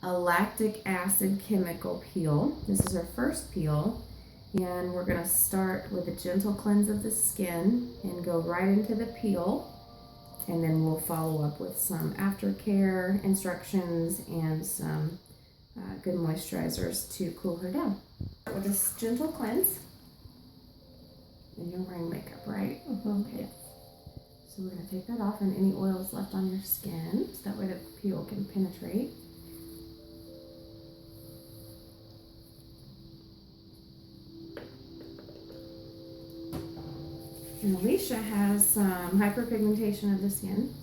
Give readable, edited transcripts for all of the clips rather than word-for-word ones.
a lactic acid chemical peel. This is our first peel, and we're going to start with a gentle cleanse of the skin and go right into the peel, and then we'll follow up with some aftercare instructions and some good moisturizers to cool her down. With this gentle cleanse, and you're wearing makeup, right? Okay. So we're going to take that off and any oils left on your skin, so that way the peel can penetrate. And Alicia has some hyperpigmentation of the skin,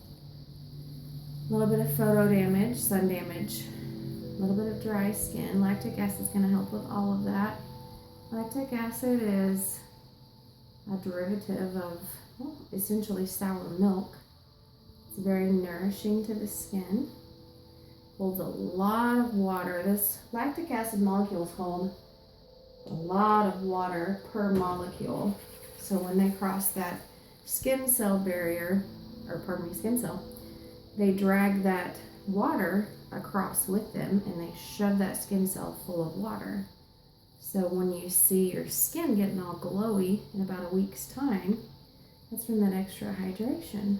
a little bit of photo damage, sun damage, a little bit of dry skin. Lactic acid is going to help with all of that. Lactic acid is a derivative of, well, essentially sour milk. It's very nourishing to the skin. Holds a lot of water. This lactic acid molecules hold a lot of water per molecule. So when they cross that skin cell barrier, skin cell, they drag that water across with them and they shove that skin cell full of water. So when you see your skin getting all glowy in about a week's time, that's from that extra hydration.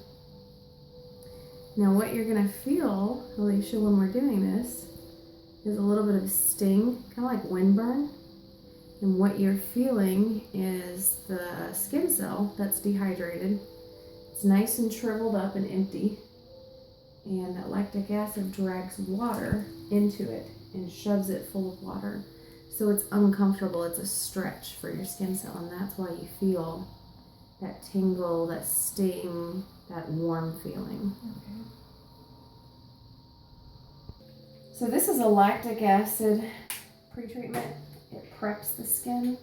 Now what you're gonna feel, Alicia, when we're doing this, is a little bit of a sting, kind of like windburn. And what you're feeling is the skin cell that's dehydrated. It's nice and shriveled up and empty. And that lactic acid drags water into it and shoves it full of water. So it's uncomfortable. It's a stretch for your skin cell. And that's why you feel that tingle, that sting, that warm feeling. Okay. So this is a lactic acid pre-treatment. It preps the skin,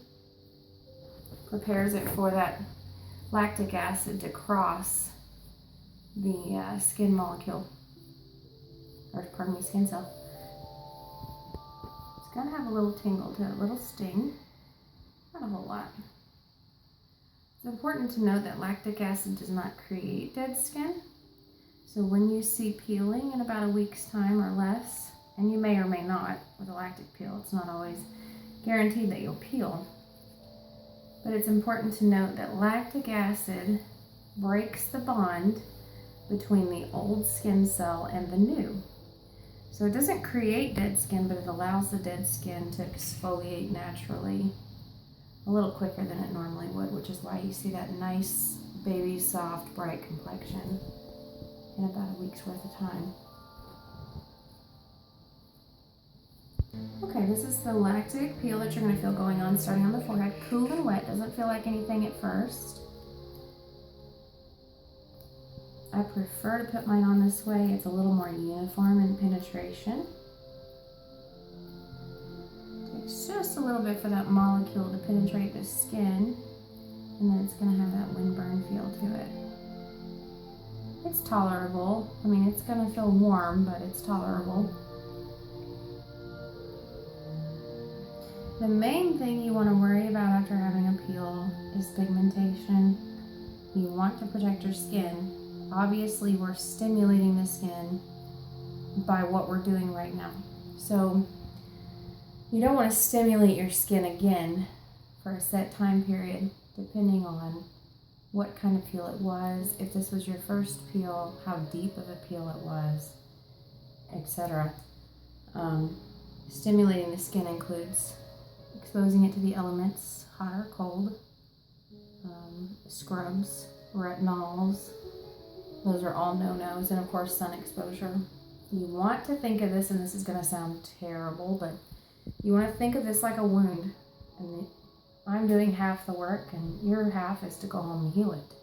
prepares it for that lactic acid to cross the skin molecule, or pardon me, skin cell. It's gonna have a little tingle to it, a little sting, not a whole lot. It's important to note that lactic acid does not create dead skin. So when you see peeling in about a week's time or less, and you may or may not with a lactic peel, it's not always guaranteed that you'll peel. But it's important to note that lactic acid breaks the bond between the old skin cell and the new. So it doesn't create dead skin, but it allows the dead skin to exfoliate naturally a little quicker than it normally would, which is why you see that nice, baby, soft, bright complexion in about a week's worth of time. Okay, this is the lactic peel that you're going to feel going on starting on the forehead. Cool and wet, doesn't feel like anything at first. I prefer to put mine on this way. It's a little more uniform in penetration. Takes just a little bit for that molecule to penetrate the skin, and then it's going to have that windburn feel to it. It's tolerable. I mean, it's going to feel warm, but it's tolerable. The main thing you want to worry about after having a peel is pigmentation. You want to protect your skin. Obviously, we're stimulating the skin by what we're doing right now. So you don't want to stimulate your skin again for a set time period, depending on what kind of peel it was, if this was your first peel, how deep of a peel it was, etc. Stimulating the skin includes exposing it to the elements, hot or cold, scrubs, retinols. Those are all no-nos, and of course sun exposure. You want to think of this, and this is going to sound terrible, but you want to think of this like a wound. And I'm doing half the work, and your half is to go home and heal it.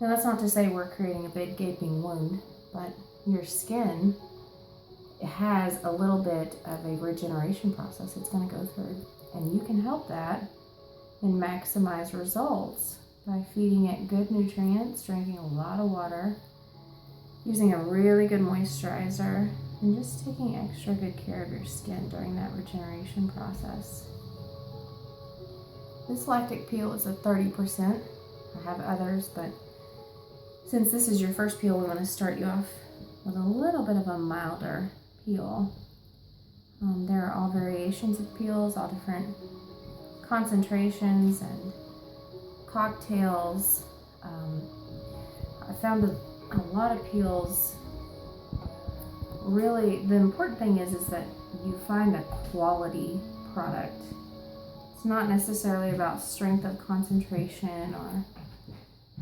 Now that's not to say we're creating a big gaping wound, but your skin has a little bit of a regeneration process it's going to go through, and you can help that and maximize results by feeding it good nutrients, drinking a lot of water, using a really good moisturizer, and just taking extra good care of your skin during that regeneration process. This lactic peel is a 30%. I have others, but since this is your first peel, we want to start you off with a little bit of a milder peel. There are all variations of peels, all different concentrations and cocktails. I found a lot of peels. Really, the important thing is that you find a quality product. It's not necessarily about strength of concentration or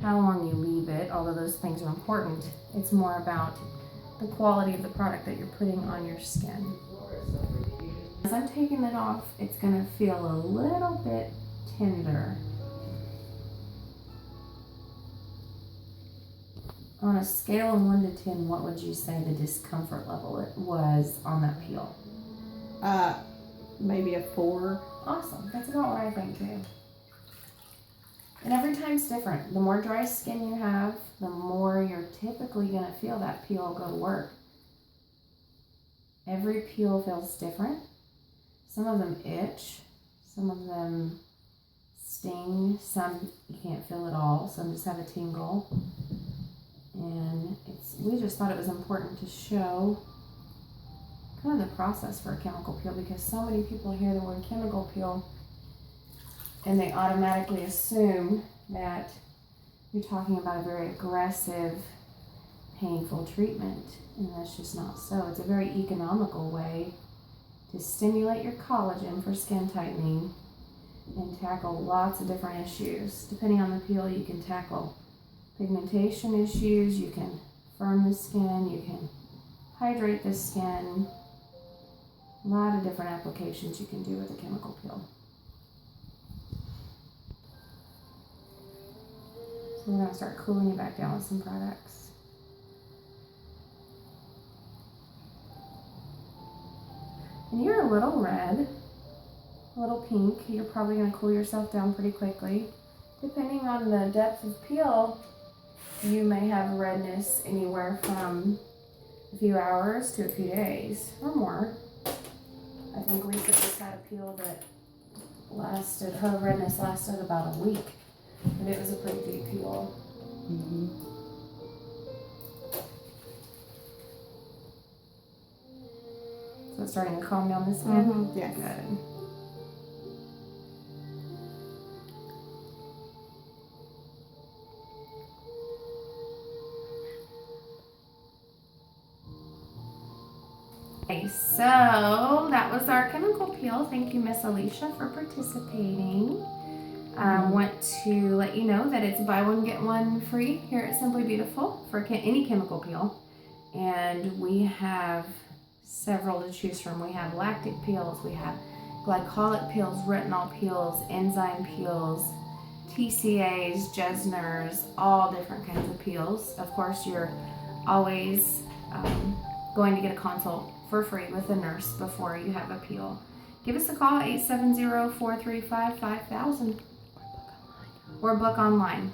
how long you leave it, although those things are important. It's more about the quality of the product that you're putting on your skin. As I'm taking it off, it's going to feel a little bit tender. On a scale of 1 to 10, what would you say the discomfort level it was on that peel? Maybe a 4. Awesome. That's about what I think too. And every time's different. The more dry skin you have, the more you're typically going to feel that peel go to work. Every peel feels different. Some of them itch. Some of them sting. Some you can't feel at all. Some just have a tingle. And we just thought it was important to show kind of the process for a chemical peel, because so many people hear the word chemical peel and they automatically assume that you're talking about a very aggressive, painful treatment, and that's just not so. It's a very economical way to stimulate your collagen for skin tightening and tackle lots of different issues. Depending on the peel, you can tackle pigmentation issues, you can firm the skin, you can hydrate the skin. A lot of different applications you can do with a chemical peel. So we're going to start cooling it back down with some products. And you're a little red, a little pink. You're probably going to cool yourself down pretty quickly. Depending on the depth of peel, you may have redness anywhere from a few hours to a few days or more. I think Lisa just had a peel that her redness lasted about a week, but it was a pretty deep peel. Mm-hmm. So it's starting to calm down the skin? Mm-hmm. Yeah. Good. Okay, so that was our chemical peel. Thank you, Miss Alicia, for participating. Want to let you know that it's buy one, get one free here at Simply Beautiful for any chemical peel. And we have several to choose from. We have lactic peels, we have glycolic peels, retinol peels, enzyme peels, TCAs, Jesners, all different kinds of peels. Of course, you're always going to get a consult for free with a nurse before you have a peel. Give us a call, 870-435-5000, or book online.